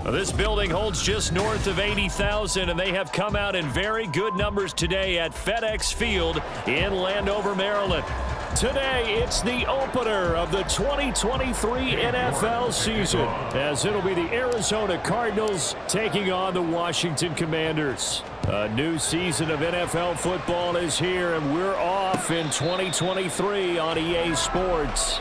This building holds just north of 80,000, and they have come out in very good numbers today at FedEx Field in Landover, Maryland. Today, it's the opener of the 2023 NFL season, as it'll be the Arizona Cardinals taking on the Washington Commanders. A new season of NFL football is here, and we're off in 2023 on EA Sports.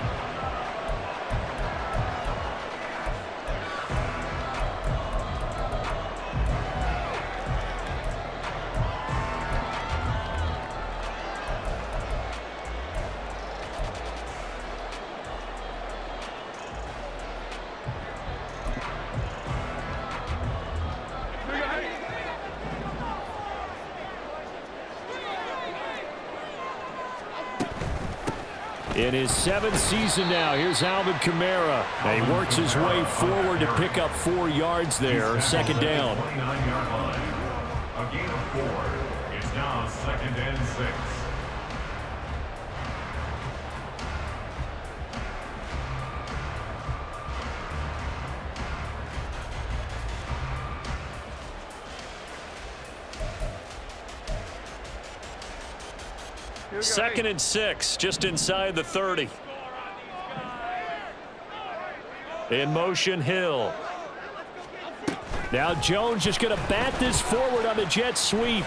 In his 7th season now, here's Alvin Kamara. And he works his way forward to pick up 4 yards there. Second down. A gain of 4. It's now 2nd and 6. Second and 6, just inside the 30. In motion, Hill. Now Jones just going to bat this forward on the jet sweep.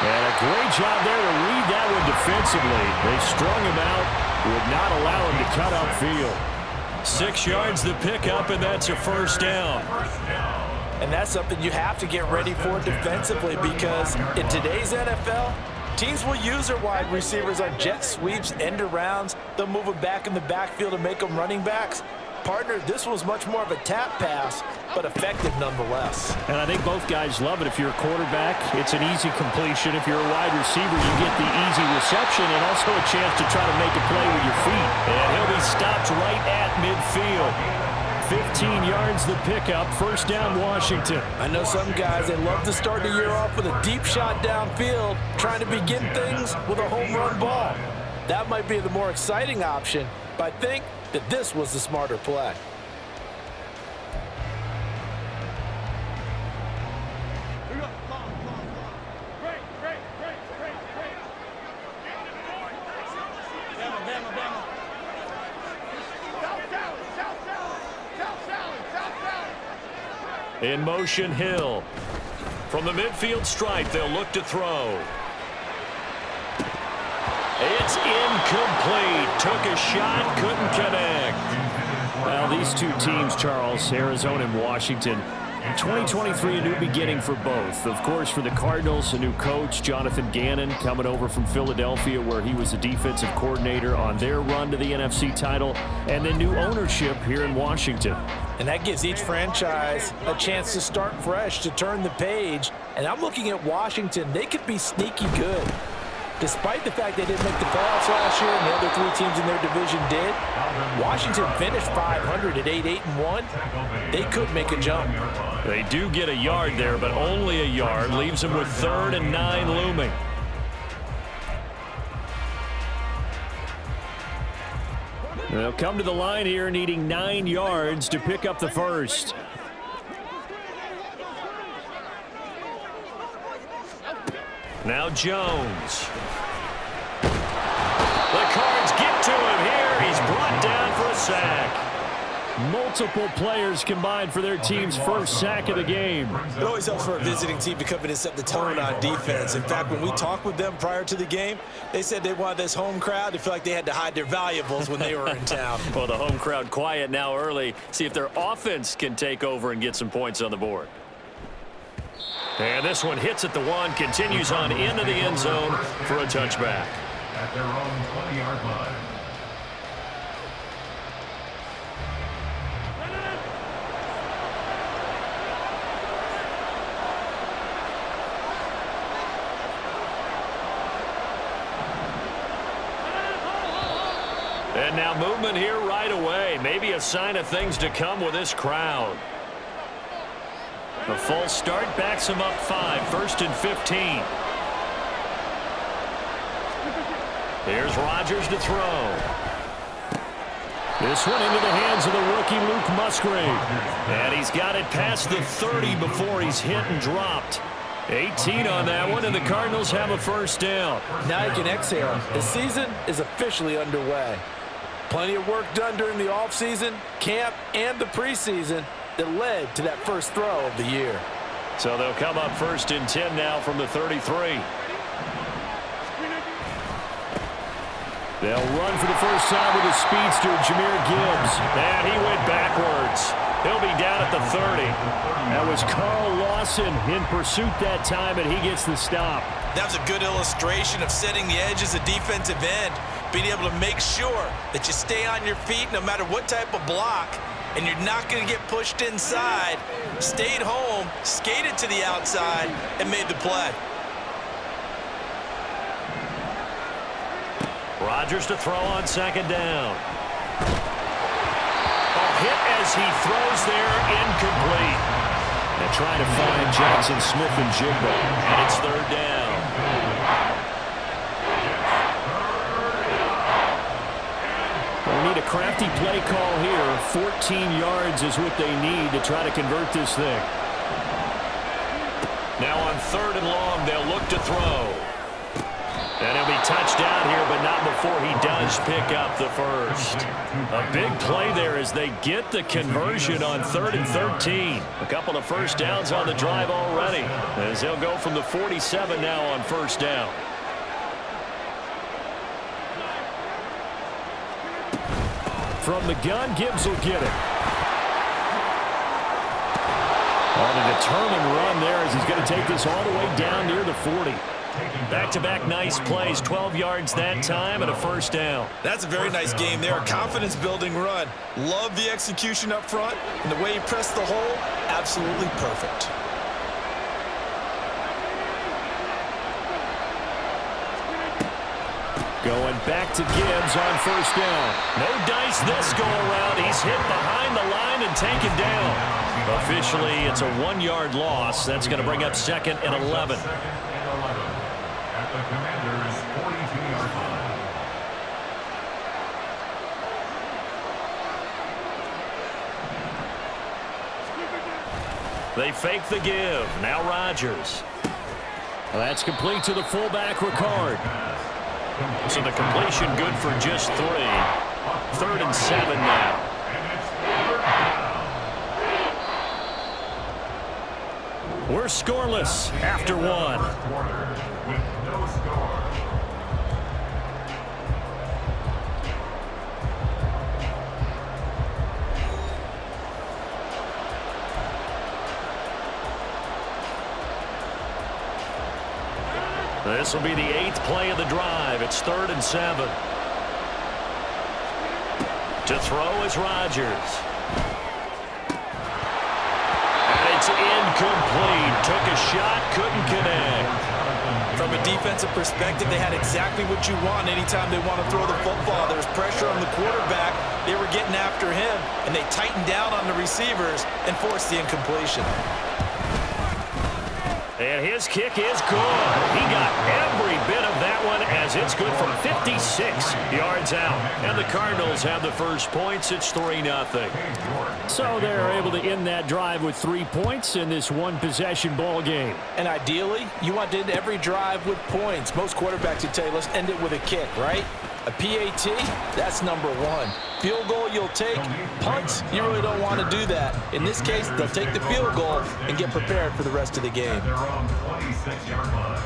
And a great job there to read that one defensively. They strung him out, would not allow him to cut upfield. 6 yards the pickup, and that's a first down. And that's something you have to get ready for defensively, because in today's NFL, teams will use their wide receivers on jet sweeps, end arounds. They'll move them back in the backfield and make them running backs. Partner, this was much more of a tap pass, but effective nonetheless. And I think both guys love it. If you're a quarterback, it's an easy completion. If you're a wide receiver, you get the easy reception and also a chance to try to make a play with your feet. And he'll be stopped right at midfield. 15 yards the pickup, first down Washington. I know some guys, they love to start the year off with a deep shot downfield, trying to begin things with a home run ball. That might be the more exciting option, but I think that this was the smarter play. In motion, Hill. From the midfield stripe, they'll look to throw. It's incomplete. Took a shot, couldn't connect. Well, these two teams, Charles, Arizona and Washington, 2023, a new beginning for both. Of course, for the Cardinals, a new coach, Jonathan Gannon, coming over from Philadelphia, where he was the defensive coordinator on their run to the NFC title, and then new ownership here in Washington. And that gives each franchise a chance to start fresh, to turn the page. And I'm looking at Washington. They could be sneaky good. Despite the fact they didn't make the playoffs last year and the other 3 teams in their division did, Washington finished 500 at 8-8-1. They could make a jump. They do get a yard there, but only a yard. Leaves them with 3rd and 9 looming. They'll come to the line here needing 9 yards to pick up the first. Now Jones. The Cards get to him here. He's brought down for a sack. Multiple players combined for their team's first sack of the game. It always helps for a visiting team to come in and set the tone on defense. In fact, when we talked with them prior to the game, they said they wanted this home crowd to feel like they had to hide their valuables when they were in town. Well, the home crowd quiet now early. See if their offense can take over and get some points on the board. And this one hits at the 1, continues on into the end zone for a touchback. At their own 20-yard line. And now movement here right away. Maybe a sign of things to come with this crowd. The false start backs him up 5, 1st and 15. Here's Rodgers to throw. This one into the hands of the rookie Luke Musgrave. And he's got it past the 30 before he's hit and dropped. 18 on that one, and the Cardinals have a first down. Now you can exhale. The season is officially underway. Plenty of work done during the offseason, camp, and the preseason that led to that first throw of the year. So they'll come up first and 10 now from the 33. They'll run for the first time with the speedster, Jahmyr Gibbs. And he went backwards. He'll be down at the 30. That was Carl Lawson in pursuit that time, and he gets the stop. That was a good illustration of setting the edge as a defensive end, being able to make sure that you stay on your feet no matter what type of block, and you're not going to get pushed inside. Stayed home, skated to the outside, and made the play. Rodgers to throw on second down. A hit as he throws there, incomplete. They're trying to find Jackson Smith and Jigba, and it's third down. They need a crafty play call here. 14 yards is what they need to try to convert this thing. Now on third and long, they'll look to throw. And he'll be touched down here, but not before he does pick up the first. A big play there as they get the conversion on 3rd and 13. A couple of first downs on the drive already, as they'll go from the 47 now on first down. From the gun, Gibbs will get it. On a determined run there as he's going to take this all the way down near the 40. Back-to-back nice plays, 12 yards that time and a first down. That's a very nice game there, a confidence-building run. Love the execution up front, and the way he pressed the hole, absolutely perfect. Going back to Gibbs on first down. No dice this go-around. He's hit behind the line and taken down. Officially, it's a 1-yard loss. That's going to bring up 2nd and 11. At the Commanders' 42-yard line. They fake the give. Now Rodgers. Well, that's complete to the fullback, Ricard. So the completion good for just 3. 3rd and 7 now. We're scoreless after 1. With no score. This will be the 8th play of the drive. It's 3rd and 7. To throw is Rodgers. And it's incomplete. Took a shot, couldn't connect. From a defensive perspective, they had exactly what you want anytime they want to throw the football. There's pressure on the quarterback. They were getting after him, and they tightened down on the receivers and forced the incompletion. And his kick is good. He got every bit of that one as it's good from 56 yards out. And the Cardinals have the first points. It's 3-0. So they're able to end that drive with 3 points in this one-possession ball game. And ideally, you want to end every drive with points. Most quarterbacks would tell you, let's end it with a kick, right? A PAT, that's number 1. Field goal you'll take. Punts, you really don't want to do that. In this case, they'll take the field goal and get prepared for the rest of the game. Their own 26-yard line.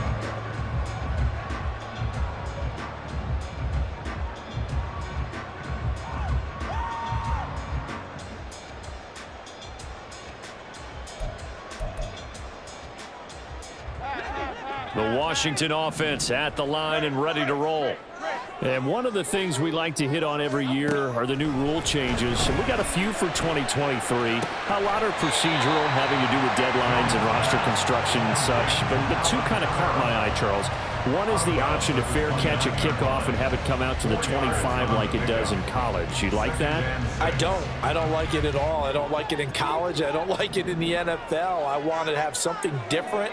The Washington offense at the line and ready to roll. And one of the things we like to hit on every year are the new rule changes. And we got a few for 2023. A lot are procedural, having to do with deadlines and roster construction and such. But 2 kind of caught my eye, Charles. One is the option to fair catch a kickoff and have it come out to the 25 like it does in college. You like that? I don't. I don't like it at all. I don't like it in college. I don't like it in the NFL. I want to have something different.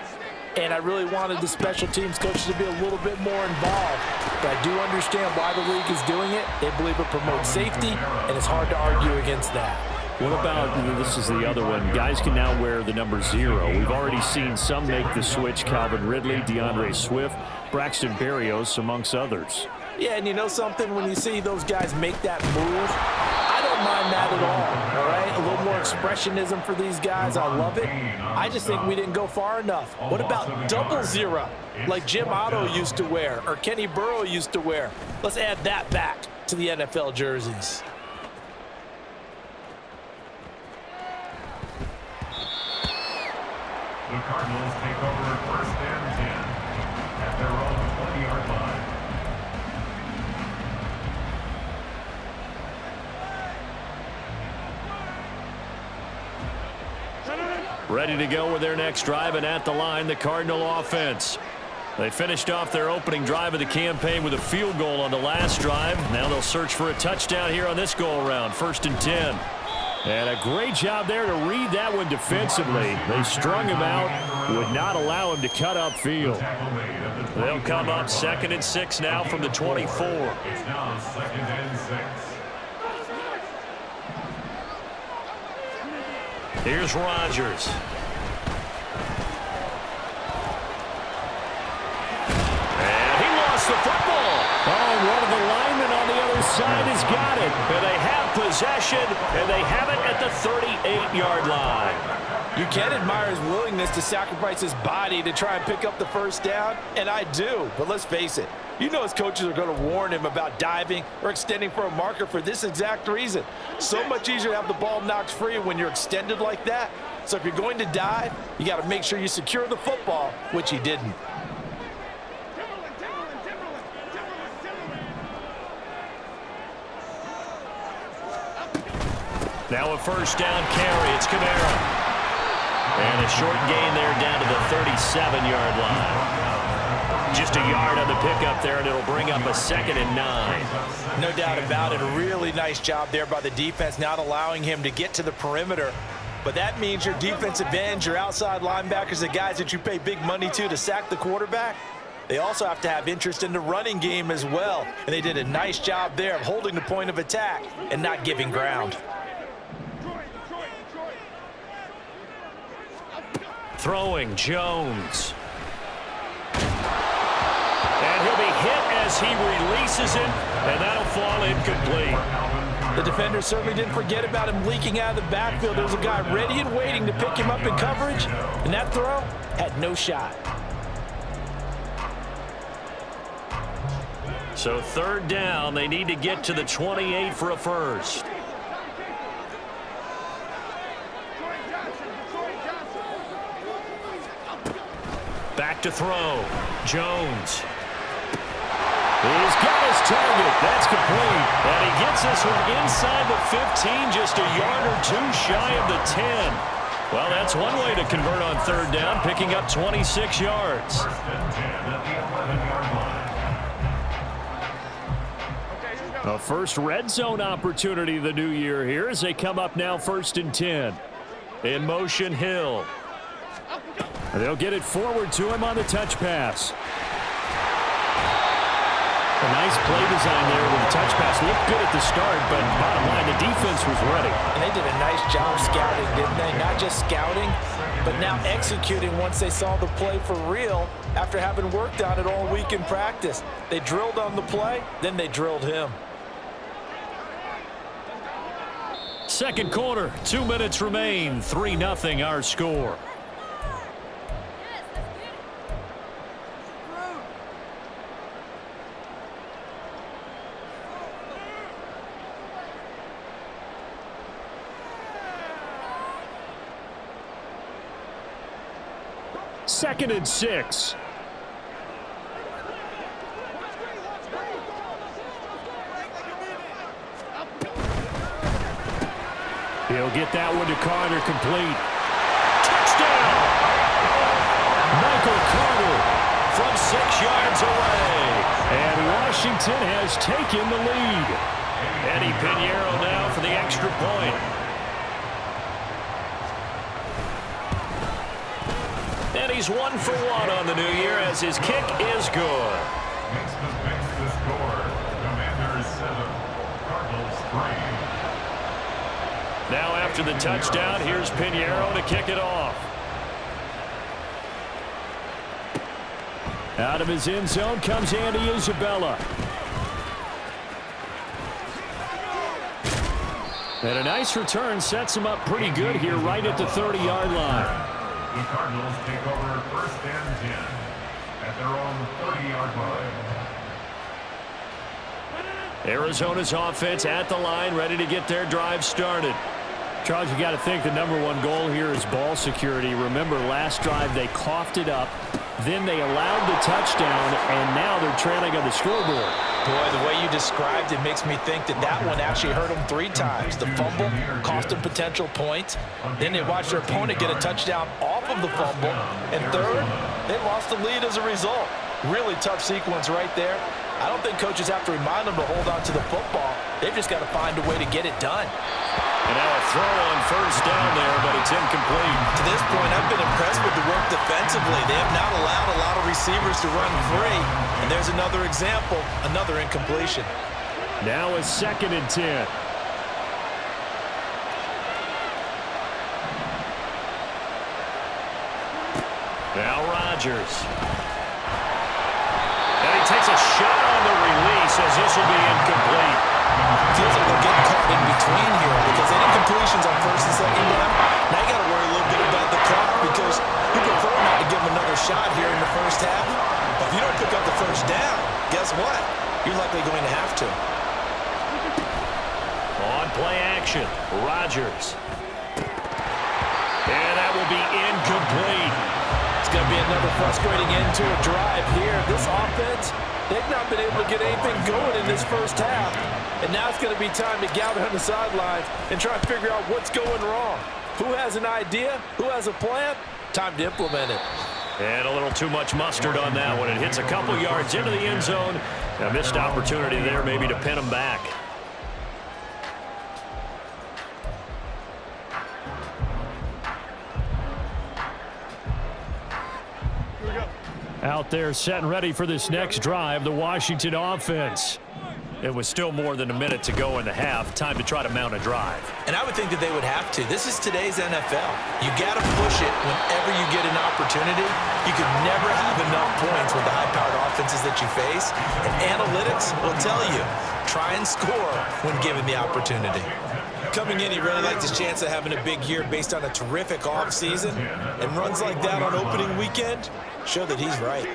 and I really wanted the special teams coaches to be a little bit more involved. But I do understand why the league is doing it. They believe it promotes safety, and it's hard to argue against that. What about, this is the other one, guys can now wear the number 0. We've already seen some make the switch, Calvin Ridley, DeAndre Swift, Braxton Berrios, amongst others. Yeah, and you know something? When you see those guys make that move, I don't mind that at all right? A little more expressionism for these guys. I love it. I just think we didn't go far enough. What about double 0, like Jim Otto used to wear or Kenny Burrow used to wear? Let's add that back to the NFL jerseys. The Cardinals take over first and 10 at their own 20-yard line. Ready to go with their next drive, and at the line, the Cardinal offense. They finished off their opening drive of the campaign with a field goal on the last drive. Now they'll search for a touchdown here on this go-around, first and 10. And a great job there to read that one defensively. They strung him out, would not allow him to cut upfield. They'll come up 2nd and 6 now from the 24. It's now 2nd and 6. Here's Rodgers. And he lost the football. Oh, one of the linemen on the other side has got it. And they have possession, and they have it at the 38-yard line. You can admire his willingness to sacrifice his body to try and pick up the first down, and I do. But let's face it, you know his coaches are going to warn him about diving or extending for a marker for this exact reason. So much easier to have the ball knocked free when you're extended like that. So if you're going to dive, you got to make sure you secure the football, which he didn't. Now a first down carry. It's Kamara. And a short gain there down to the 37-yard line. Just a yard on the pickup there, and it'll bring up a 2nd and 9. No doubt about it. A really nice job there by the defense, not allowing him to get to the perimeter. But that means your defensive ends, your outside linebackers, the guys that you pay big money to sack the quarterback, they also have to have interest in the running game as well. And they did a nice job there of holding the point of attack and not giving ground. Throwing Jones. And he'll be hit as he releases it, and that'll fall incomplete. The defender certainly didn't forget about him leaking out of the backfield. There was a guy ready and waiting to pick him up in coverage, and that throw had no shot. So 3rd down, they need to get to the 28 for a first. Back to throw. Jones. He's got his target. That's complete. And he gets this one inside the 15, just a yard or 2 shy of the 10. Well, that's one way to convert on 3rd down, picking up 26 yards. A first red zone opportunity of the new year here as they come up now 1st and 10. In motion, Hill. They'll get it forward to him on the touch pass. A nice play design there with the touch pass. Looked good at the start, but bottom line, the defense was ready. And they did a nice job scouting, didn't they? Not just scouting, but now executing once they saw the play for real after having worked on it all week in practice. They drilled on the play, then they drilled him. Second quarter, 2 minutes remain. 3-0 our score. Second and 6. He'll get that one to Carter, complete. Touchdown! Michael Carter from 6 yards away. And Washington has taken the lead. Eddie Pinheiro now for the extra point. And he's 1 for 1 on the new year as his kick is good. Makes the score. Commanders 7, Cardinals 3. Now after the touchdown, here's Pinheiro to kick it off. Out of his end zone comes Andy Isabella. And a nice return sets him up pretty good here right at the 30-yard line. The Cardinals take over 1st and 10 at their own 30-yard line. Arizona's offense at the line, ready to get their drive started. Charles, you got to think the #1 goal here is ball security. Remember, last drive they coughed it up, then they allowed the touchdown, and now they're trailing on the scoreboard. Boy, the way you described it makes me think that one actually hurt them 3 times. The fumble cost them potential points. Then they watched their opponent get a touchdown off of the fumble. And third, they lost the lead as a result. Really tough sequence right there. I don't think coaches have to remind them to hold on to the football. They've just got to find a way to get it done. And now a throw on 1st down there, but it's incomplete. To this point, I've been impressed with the work defensively. They have not allowed a lot of receivers to run free. And there's another example, another incompletion. Now a 2nd and 10. Now Rodgers. And he takes a shot on the release as this will be incomplete. Feels like they're getting caught in between here because any completions on 1st and 2nd down, now you got to worry a little bit about the clock because you prefer not to give them another shot here in the 1st half. But if you don't pick up the 1st down, guess what? You're likely going to have to. On play action, Rodgers. And that will be incomplete. It's going to be another frustrating end to a drive here. This offense, they've not been able to get anything going in this 1st half. And now it's going to be time to gather on the sidelines and try and figure out what's going wrong. Who has an idea? Who has a plan? Time to implement it. And a little too much mustard on that one. It hits a couple yards into the end zone. A missed opportunity there maybe to pin them back. Out there set and ready for this next drive, the Washington offense. It was still more than a minute to go in the half. Time to try to mount a drive. And I would think that they would have to. This is today's NFL. You got to push it whenever you get an opportunity. You can never have enough points with the high-powered offenses that you face. And analytics will tell you, try and score when given the opportunity. Coming in, he really likes his chance of having a big year based on a terrific offseason. And runs like that on opening weekend show that he's right.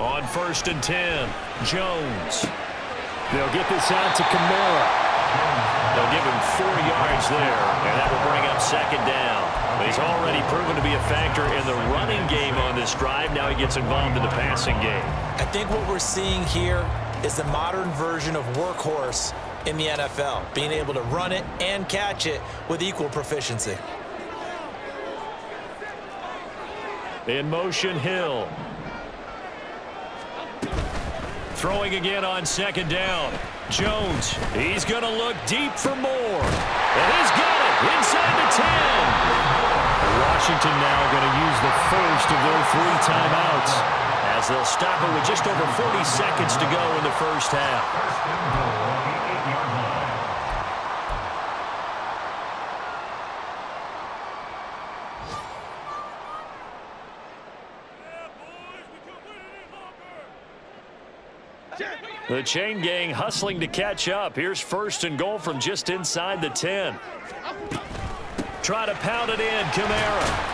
On 1st and 10, Jones. They'll get this out to Kamara. They'll give him 4 yards there, and that will bring up 2nd down. He's already proven to be a factor in the running game on this drive. Now he gets involved in the passing game. I think what we're seeing here is the modern version of workhorse in the NFL, being able to run it and catch it with equal proficiency. In motion, Hill. Throwing again on 2nd down. Jones, he's going to look deep for more. And he's got it inside the 10. Washington now going to use the first of their 3 timeouts as they'll stop it with just over 40 seconds to go in the 1st half. 1st and goal on the 8-yard line. The chain gang hustling to catch up. Here's 1st and goal from just inside the 10. Try to pound it in, Kamara.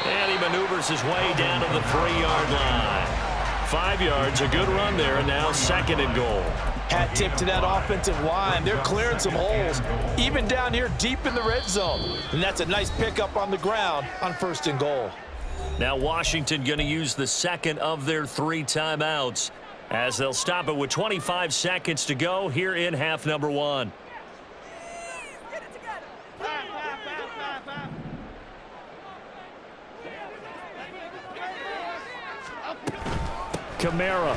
And he maneuvers his way down to the 3-yard line. 5 yards, a good run there, and now 2nd and goal. Hat tip to that offensive line. They're clearing some holes, even down here deep in the red zone. And that's a nice pickup on the ground on 1st and goal. Now Washington going to use the 2nd of their 3 timeouts as they'll stop it with 25 seconds to go here in half number 1. Kamara.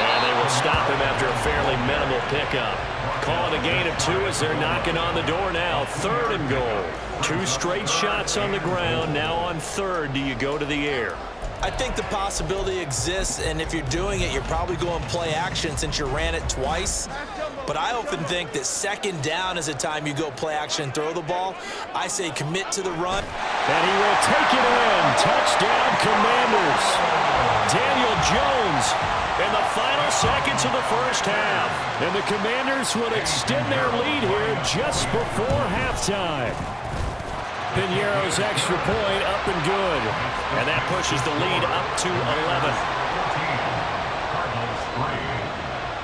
And they will stop him after a fairly minimal pickup. Calling a gain of 2 as they're knocking on the door now. 3rd and goal. 2 straight shots on the ground. Now on 3rd, do you go to the air? I think the possibility exists, and if you're doing it, you're probably going play action since you ran it twice. But I often think that 2nd down is a time you go play action and throw the ball. I say commit to the run. And he will take it in. Touchdown, Commanders. Daniel Jones in the final seconds of the first half. And the Commanders will extend their lead here just before halftime. Piñeiro's extra point up and good. And that pushes the lead up to 11. Cardinals 3.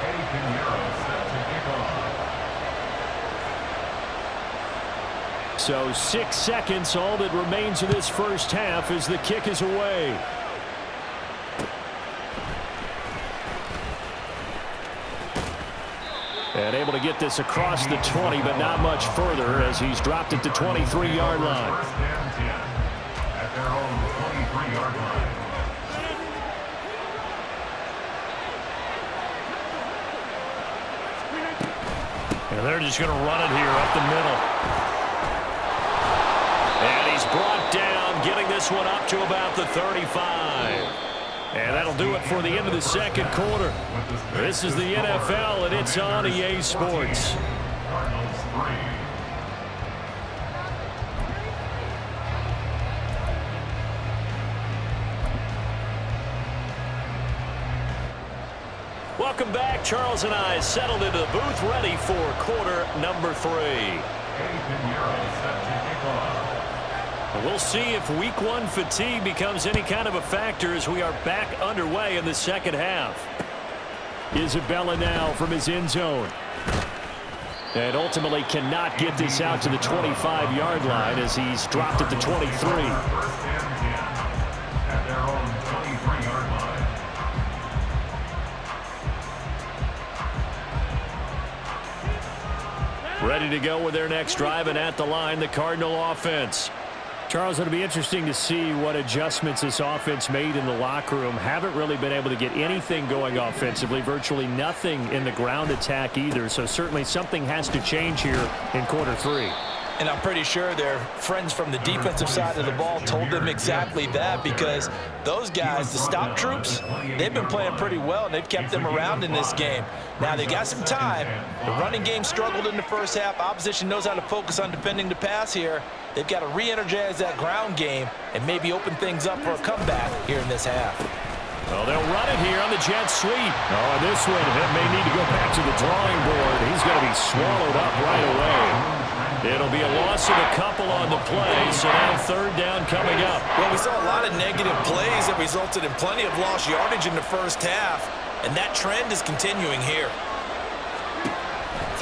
Eddie Piñeiro set to kick off. So 6 seconds, all that remains of this first half as the kick is away. And able to get this across the 20, but not much further as he's dropped it to 23-yard line. First and 10 at their own 23-yard line. And they're just going to run it here up the middle. And he's brought down, getting this one up to about the 35. And that'll do it for the end of the second quarter. This is the NFL, and it's on EA Sports. Cardinals 3. Welcome back. Charles and I settled into the booth ready for quarter number 3. Eddie Piñeiro set to kick off. We'll see if week 1 fatigue becomes any kind of a factor as we are back underway in the second half. Isabella now from his end zone. And ultimately cannot get this out to the 25-yard line as he's dropped at the 23. First and 10 at their own 23-yard line. Ready to go with their next drive, and at the line, the Cardinal offense. Charles, it'll be interesting to see what adjustments this offense made in the locker room. Haven't really been able to get anything going offensively, virtually nothing in the ground attack either. So certainly something has to change here in quarter 3. And I'm pretty sure their friends from the defensive side of the ball told them exactly that, because those guys, the stop troops, they've been playing pretty well, and they've kept them around in this game. Now, they got some time. The running game struggled in the first half. Opposition knows how to focus on defending the pass here. They've got to re-energize that ground game and maybe open things up for a comeback here in this half. Well, they'll run it here on the jet sweep. Oh, this one, it may need to go back to the drawing board. He's going to be swallowed up right away. It'll be a loss of a couple on the play, so now 3rd down coming up. Well, we saw a lot of negative plays that resulted in plenty of lost yardage in the first half, and that trend is continuing here.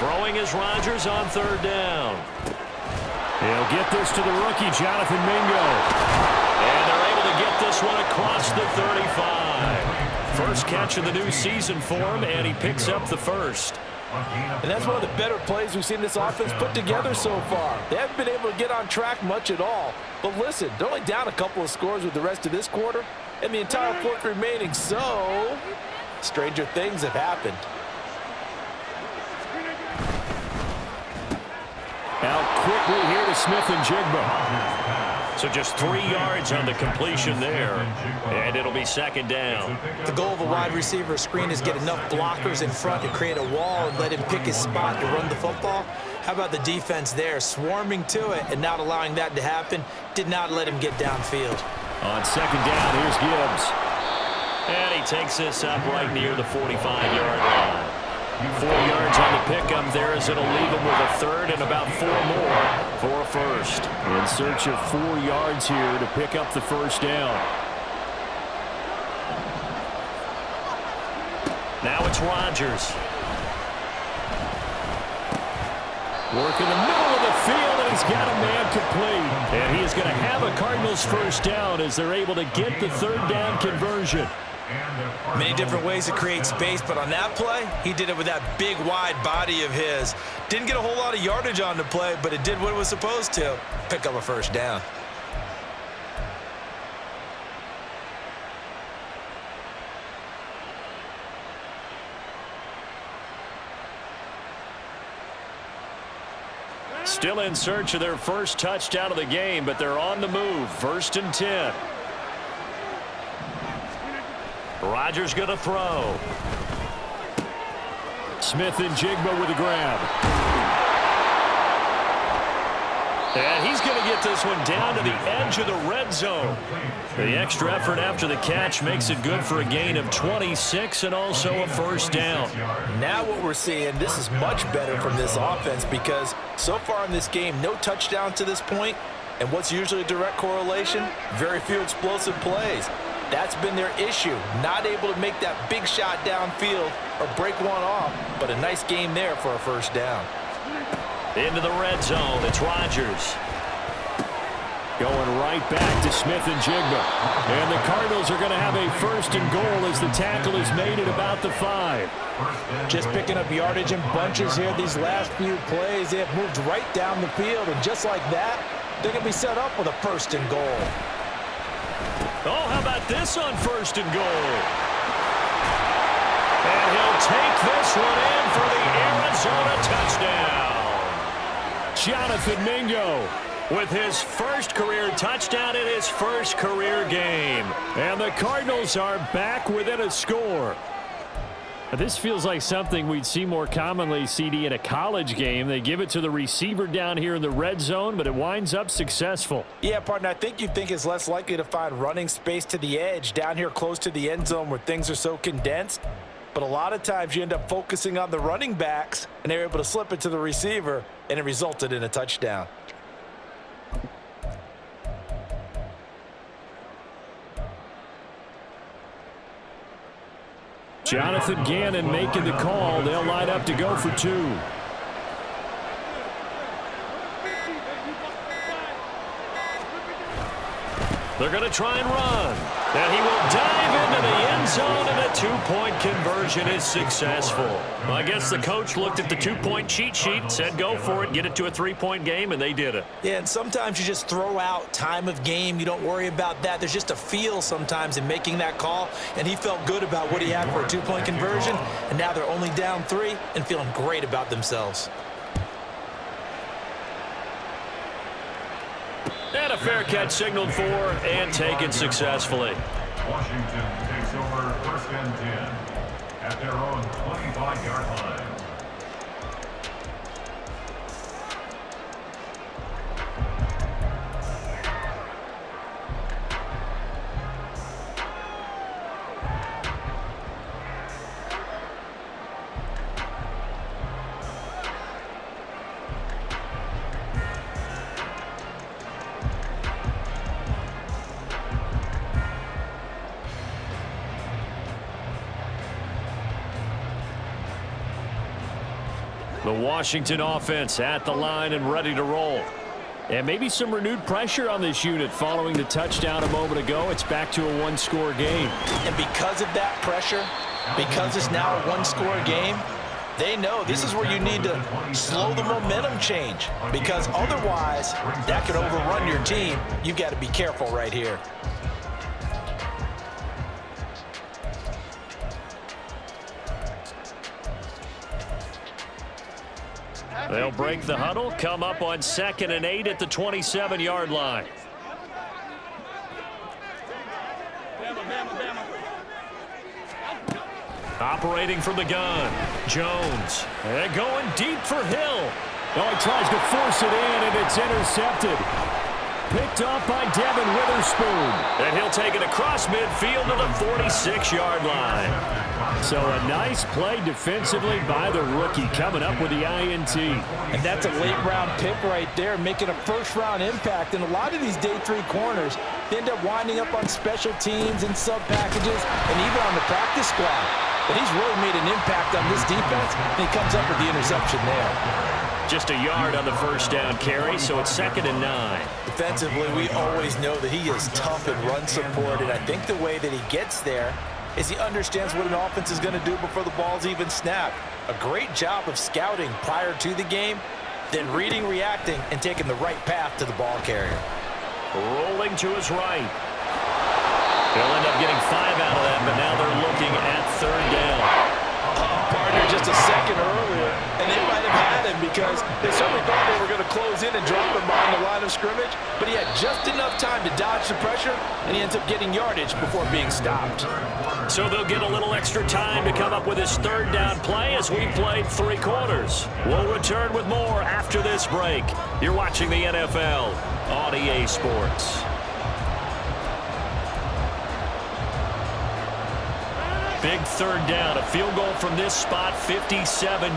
Throwing is Rodgers on 3rd down. He'll get this to the rookie, Jonathan Mingo. And they're able to get this one across the 35. First catch of the new season for him, and he picks up the first. And that's one of the better plays we've seen this offense put together so far. They haven't been able to get on track much at all. But listen, they're only down a couple of scores with the rest of this quarter, and the entire fourth remaining, so stranger things have happened. Out quickly here to Smith and Jigba. So just 3 yards on the completion there, and it'll be 2nd down. The goal of a wide receiver screen is get enough blockers in front to create a wall and let him pick his spot to run the football. How about the defense there, swarming to it and not allowing that to happen? Did not let him get downfield. On 2nd down, here's Gibbs. And he takes this up right near the 45-yard line. 4 yards on the pickup there as it'll leave him with a 3rd and about 4 more for a first. In search of 4 yards here to pick up the first down. Now it's Rodgers. Working the middle of the field, and he's got a man complete. And he is going to have a Cardinals first down as they're able to get the 3rd down conversion. Many different ways to create space, but on that play, he did it with that big, wide body of his. Didn't get a whole lot of yardage on the play, but it did what it was supposed to. Pick up a first down. Still in search of their first touchdown of the game, but they're on the move. 1st and 10. Rodgers going to throw. Smith and Jigba with a grab. And he's going to get this one down to the edge of the red zone. The extra effort after the catch makes it good for a gain of 26 and also a 1st down. Now what we're seeing, this is much better from this offense because so far in this game, no touchdown to this point. And what's usually a direct correlation? Very few explosive plays. That's been their issue, not able to make that big shot downfield or break one off, but a nice game there for a 1st down. Into the red zone, it's Rodgers. Going right back to Smith and Jigba. And the Cardinals are going to have a 1st and goal as the tackle is made at about the 5. Just picking up yardage in bunches here these last few plays. They have moved right down the field, and just like that, they're going to be set up with a 1st and goal. Oh, how about this on 1st and goal? And he'll take this one in for the Arizona touchdown. Jonathan Mingo with his 1st career touchdown in his 1st career game. And the Cardinals are back within a score. This feels like something we'd see more commonly, CD, in a college game. They give it to the receiver down here in the red zone, but it winds up successful. Yeah, partner, I think you'd think it's less likely to find running space to the edge down here close to the end zone where things are so condensed. But a lot of times you end up focusing on the running backs, and they're able to slip it to the receiver, and it resulted in a touchdown. Jonathan Gannon making the call. They'll line up to go for 2. They're going to try and run. And he will dive into the end zone, and a 2-point conversion is successful. Well, I guess the coach looked at the 2-point cheat sheet, said go for it, get it to a 3-point game, and they did it. Yeah, and sometimes you just throw out time of game. You don't worry about that. There's just a feel sometimes in making that call, and he felt good about what he had for a 2-point conversion, and now they're only down 3 and feeling great about themselves. And a fair catch signaled for and taken successfully. Washington takes over 1st and 10 at their own 25-yard line. The Washington offense at the line and ready to roll. And maybe some renewed pressure on this unit following the touchdown a moment ago. It's back to a 1-score game. And because of that pressure, because it's now a 1-score game, they know this is where you need to slow the momentum change, because otherwise that could overrun your team. You've got to be careful right here. They'll break the huddle, come up on 2nd and 8 at the 27-yard line. Operating from the gun, Jones. And going deep for Hill. Oh, he tries to force it in, and it's intercepted. Picked off by Devin Witherspoon. And he'll take it across midfield to the 46-yard line. So a nice play defensively by the rookie, coming up with the INT. And that's a late-round pick right there, making a first-round impact. And a lot of these day 3 corners, they end up winding up on special teams and sub-packages and even on the practice squad. But he's really made an impact on this defense, and he comes up with the interception there. Just a yard on the first down carry, so it's 2nd and 9. Defensively, we always know that he is tough in run support, and I think the way that he gets there is he understands what an offense is going to do before the ball's even snapped. A great job of scouting prior to the game, then reading, reacting, and taking the right path to the ball carrier. Rolling to his right. They'll end up getting 5 out of that, but now they're looking at 3rd down. Party, there just a second earlier, and they might have had him because they certainly thought they were going to close in and drop him behind the line of scrimmage, but he had just enough time to dodge the pressure, and he ends up getting yardage before being stopped. So they'll get a little extra time to come up with his third down play as we played 3 quarters. We'll return with more after this break. You're watching the NFL on EA Sports. Big third down, a field goal from this spot, 57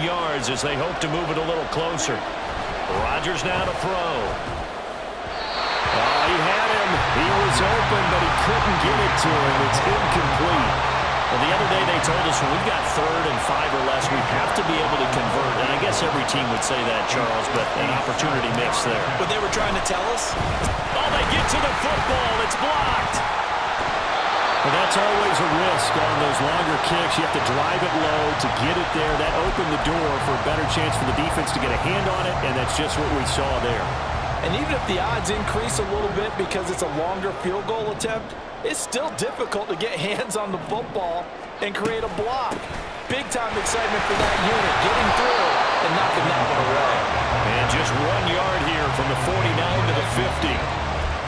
yards as they hope to move it a little closer. Rodgers now to throw. Oh, he had him. He was open, but he couldn't get it to him. It's incomplete. Well, the other day they told us when we've got 3rd and 5 or less, we have to be able to convert. And I guess every team would say that, Charles, but an opportunity mix there. What they were trying to tell us? Oh, they get to the football. It's blocked. Well, that's always a risk on those longer kicks. You have to drive it low to get it there. That opened the door for a better chance for the defense to get a hand on it, and that's just what we saw there. And even if the odds increase a little bit because it's a longer field goal attempt, it's still difficult to get hands on the football and create a block. Big-time excitement for that unit, getting through and knocking that one away. And just 1 yard here from the 49 to the 50.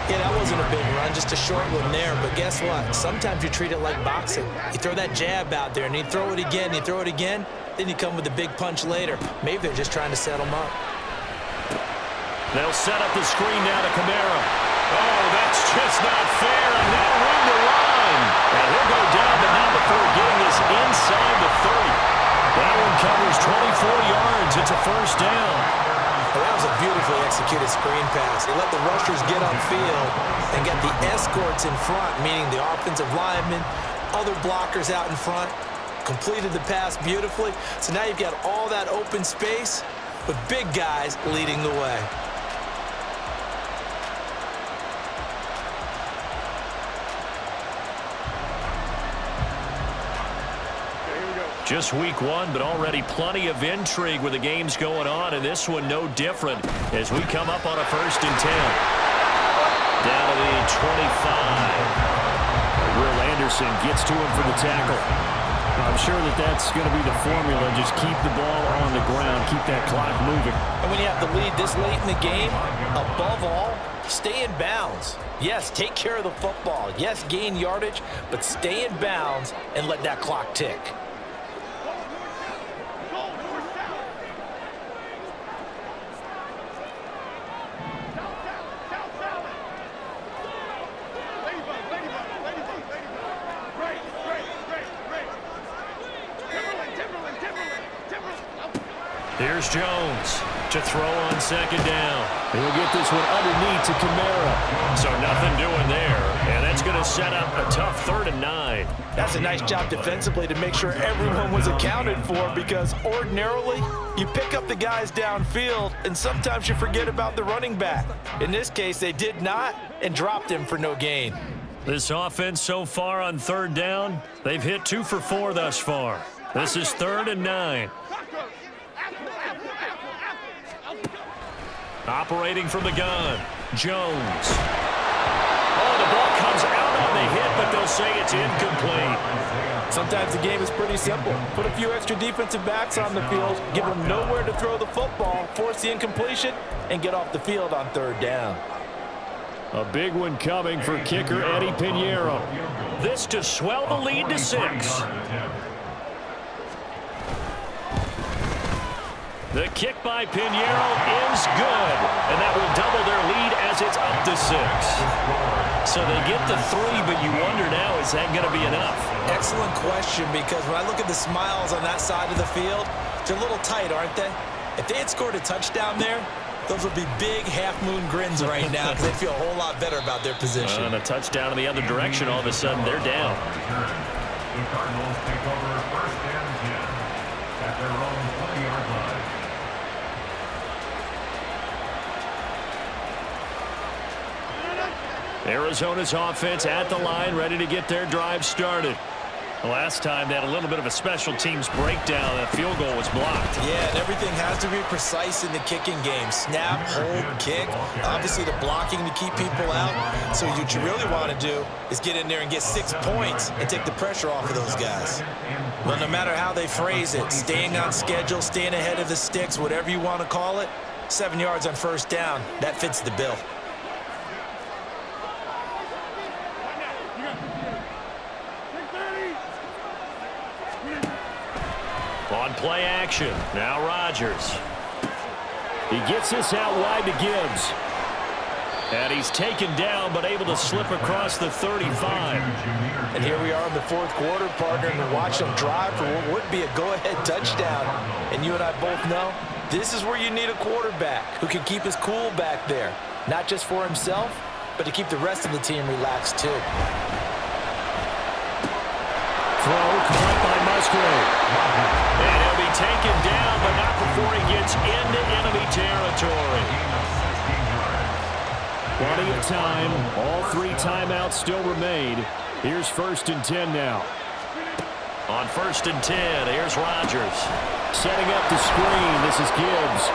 Yeah, that wasn't a big run, just a short one there. But guess what? Sometimes you treat it like boxing. You throw that jab out there, and you throw it again, you throw it again, then you come with a big punch later. Maybe they're just trying to set them up. They'll set up the screen now to Kamara. Oh, that's just not fair, and no room to run. And he'll go down, but not before getting this inside the 30. That one covers 24 yards. It's a first down. Well, that was a beautifully executed screen pass. They let the rushers get on field and get the escorts in front, meaning the offensive linemen, other blockers out in front, completed the pass beautifully. So now you've got all that open space with big guys leading the way. Just week 1, but already plenty of intrigue with the games going on, and this one no different as we come up on a 1st and 10. Down to the 25. Will Anderson gets to him for the tackle. I'm sure that's going to be the formula. Just keep the ball on the ground, keep that clock moving. And when you have the lead this late in the game, above all, stay in bounds. Yes, take care of the football. Yes, gain yardage, but stay in bounds and let that clock tick. Here's Jones to throw on 2nd down. He'll get this one underneath to Kamara. So nothing doing there. And that's going to set up a tough 3rd and 9. That's a nice job defensively to make sure everyone was accounted for, because ordinarily you pick up the guys downfield and sometimes you forget about the running back. In this case, they did not and dropped him for no gain. This offense so far on 3rd down, they've hit 2 for 4 thus far. This is 3rd and 9. Operating from the gun, Jones. Oh, the ball comes out on the hit, but they'll say it's incomplete. Sometimes the game is pretty simple. Put a few extra defensive backs on the field, give them nowhere to throw the football, force the incompletion, and get off the field on 3rd down. A big one coming for kicker Eddie Pinheiro. This to swell the lead to 6. The kick by Pinheiro is good, and that will double their lead as it's up to 6. So they get the 3, but you wonder now, is that going to be enough? Excellent question, because when I look at the smiles on that side of the field, they're a little tight, aren't they? If they had scored a touchdown there, those would be big half-moon grins right now because they'd feel a whole lot better about their position. And a touchdown in the other direction, all of a sudden they're down. The Cardinals take over 1st and 10 at their own 20-yard line. Arizona's offense at the line, ready to get their drive started. The last time they had a little bit of a special teams breakdown. That field goal was blocked. Yeah, and everything has to be precise in the kicking game. Snap, hold, kick. Obviously, the blocking to keep people out. So what you really want to do is get in there and get 6 points and take the pressure off of those guys. Well, no matter how they phrase it, staying on schedule, staying ahead of the sticks, whatever you want to call it, 7 yards on first down, that fits the bill. On play action, now Rodgers. He gets this out wide to Gibbs. And he's taken down, but able to slip across the 35. And here we are in the fourth quarter, partner, and watch them drive for what would be a go-ahead touchdown. And you and I both know this is where you need a quarterback who can keep his cool back there. Not just for himself, but to keep the rest of the team relaxed too. Throw caught by Musgrave. And he'll be taken down, but not before he gets into enemy territory. Plenty of time. All 3 timeouts still remain. Here's 1st and 10 now. On 1st and 10, here's Rodgers. Setting up the screen. This is Gibbs.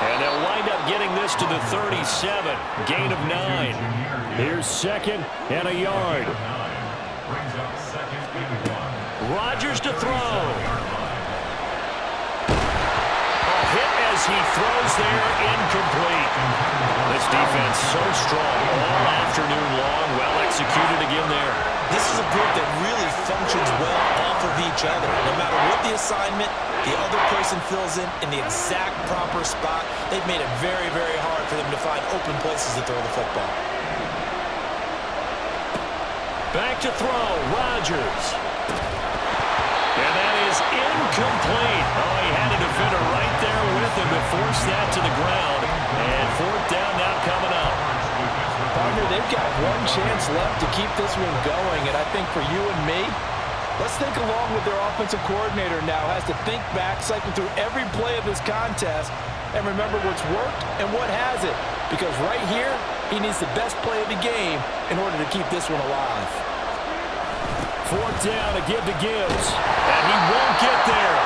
And they'll wind up getting this to the 37. Gain of 9. Here's 2nd and a yard. Rodgers to throw. A hit as he throws there, incomplete. This defense so strong all afternoon long, well executed again there. This is a group that really functions well off of each other. No matter what the assignment, the other person fills in the exact proper spot. They've made it very, very hard for them to find open places to throw the football. Back to throw, Rodgers. And that is incomplete. Oh, he had a defender right there with him to force that to the ground. And 4th down now coming up. Partner, they've got one chance left to keep this one going, and I think for you and me, let's think along with their offensive coordinator now. Has to think back, cycle through every play of this contest, and remember what's worked and what hasn't. Because right here, he needs the best play of the game in order to keep this one alive. 4th down to give to Gibbs. And he won't get there.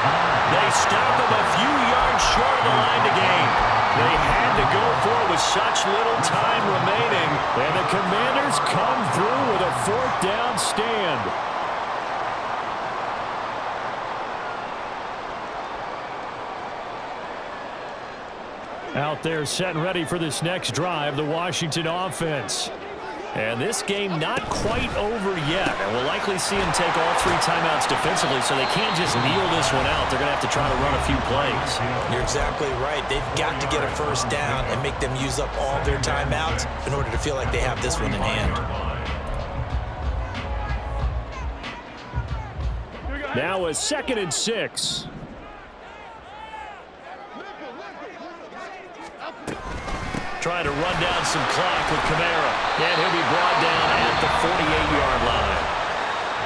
They stop him a few yards short of the line to gain. They had to go for it with such little time remaining. And the Commanders come through with a 4th down stand. Out there set and ready for this next drive, the Washington offense. And this game not quite over yet. And we'll likely see them take all 3 timeouts defensively, so they can't just kneel this one out. They're going to have to try to run a few plays. You're exactly right. They've got to get a first down and make them use up all their timeouts in order to feel like they have this one in hand. Now a 2nd and 6. Trying to run down some clock with Kamara. And he'll be brought down at the 48-yard line.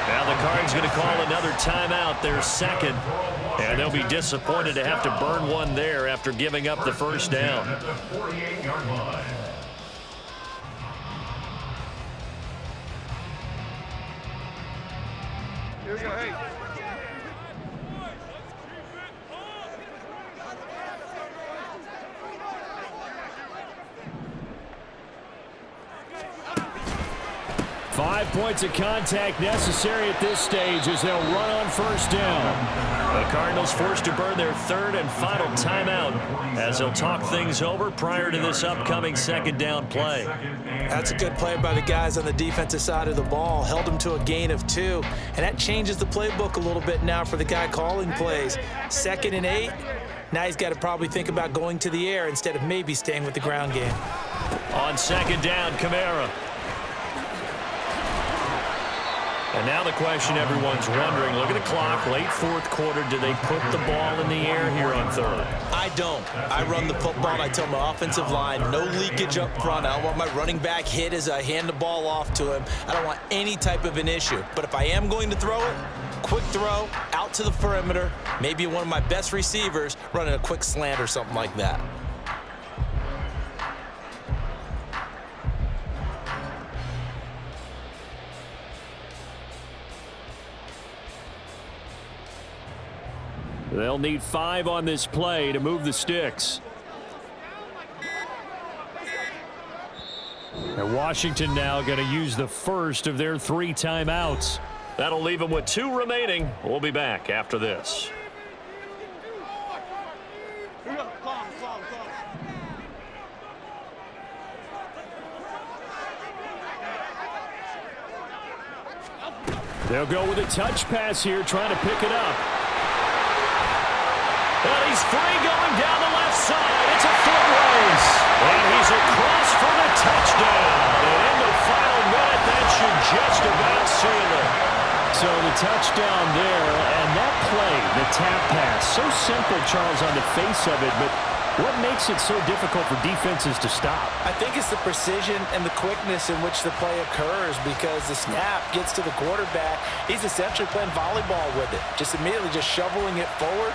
Now the Cards going to call another timeout, their 2nd. And they'll be disappointed to have to burn one there after giving up the first down. At the 48-yard line. Here we go, hey. 5 points of contact necessary at this stage as they'll run on first down. The Cardinals forced to burn their 3rd and final timeout as they'll talk things over prior to this upcoming 2nd down play. That's a good play by the guys on the defensive side of the ball. Held them to a gain of 2. And that changes the playbook a little bit now for the guy calling plays. 2nd and 8. Now he's got to probably think about going to the air instead of maybe staying with the ground game. On 2nd down, Kamara. And now the question everyone's wondering, look at the clock, late 4th quarter, do they put the ball in the air here on 3rd? I don't. I run the football, and I tell my offensive line, no leakage up front. I don't want my running back hit as I hand the ball off to him. I don't want any type of an issue. But if I am going to throw it, quick throw, out to the perimeter, maybe one of my best receivers running a quick slant or something like that. They'll need 5 on this play to move the sticks. And Washington now going to use the first of their 3 timeouts. That'll leave them with 2 remaining. We'll be back after this. They'll go with a touch pass here, trying to pick it up. And he's free going down the left side. It's a foot race. And he's across for the touchdown. And in the final minute, that should just about seal it. So the touchdown there, and that play, the tap pass, so simple, Charles, on the face of it, but what makes it so difficult for defenses to stop? I think it's the precision and the quickness in which the play occurs, because the snap gets to the quarterback. He's essentially playing volleyball with it, just immediately just shoveling it forward.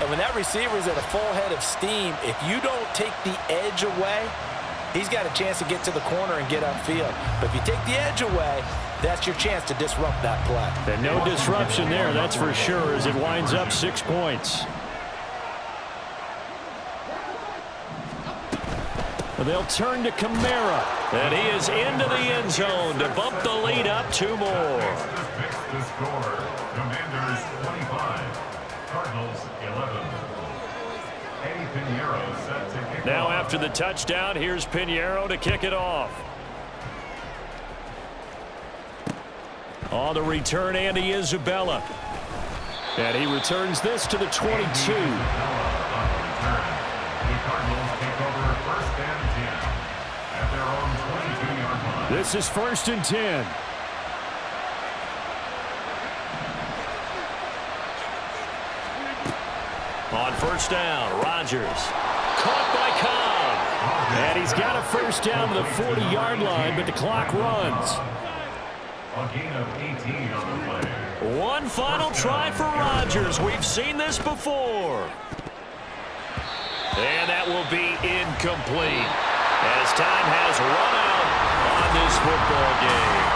And when that receiver is at a full head of steam, if you don't take the edge away, he's got a chance to get to the corner and get upfield. But if you take the edge away, that's your chance to disrupt that play. And no disruption there, that's for sure, as it winds up 6 points. They'll turn to Kamara, and he is into the end zone to bump the lead up 2 more. The score, Commanders 25, Cardinals 11. Eddie Pinheiro set to kick Now off. after the touchdown, here's Pinheiro to kick it off. On the return, Andy Isabella. And he returns this to the 22. This is 1st and 10. On 1st down, Rodgers. Caught by Cobb. And he's got a 1st down to the 40-yard line, but the clock runs. A gain of 18 on the play. One final try for Rodgers. We've seen this before. And that will be incomplete, as time has run out on this football game.